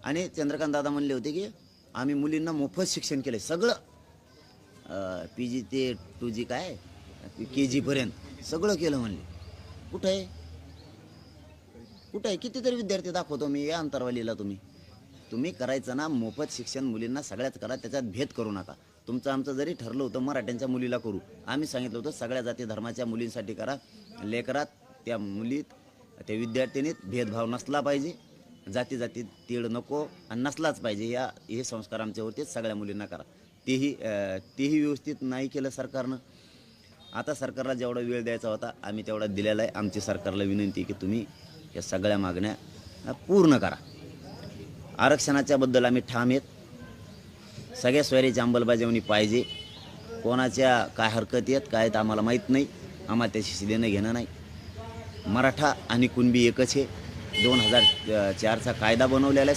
आणि चंद्रकांत दादा म्हणले होते की आम्ही मुलींना मोफत शिक्षण केलं सगळं, PG ते 2G काय KG सगळं केलं म्हणले. कुठं आहे कुठं आहे? कितीतरी विद्यार्थी दाखवतो मी या अंतरवालीला. तुम्ही करायचं ना मोफत शिक्षण मुलींना सगळ्याच करा, त्याच्यात भेद करू नका. तुमचं आमचं जरी ठरलं होतं मराठ्यांच्या मुलीला करू, आम्ही सांगितलं होतं सगळ्या जाती धर्माच्या मुलींसाठी करा. लेकरात त्या मुलीत त्या विद्यार्थिनीत भेदभाव नसला पाहिजे, जाती तीळ नको आणि नसलाच पाहिजे. हे संस्कार आमच्यावरतीच सगळ्या मुलींना करा. तेही व्यवस्थित नाही केलं सरकारनं. आता सरकारला जेवढा वेळ द्यायचा होता आम्ही तेवढा दिलेला आहे. आमची सरकारला विनंती आहे की तुम्ही या सगळ्या मागण्या पूर्ण करा. आरक्षणाच्याबद्दल आम्ही ठाम आहेत. सगळ्या सोयरीची अंमलबजावणी पाहिजे. कोणाच्या काय हरकती आहेत काय तर आम्हाला माहीत नाही, आम्हाला त्याशी देणं घेणं नाही. मराठा आणि कुणबी एकच आहे. 2004चा कायदा बनवलेला आहे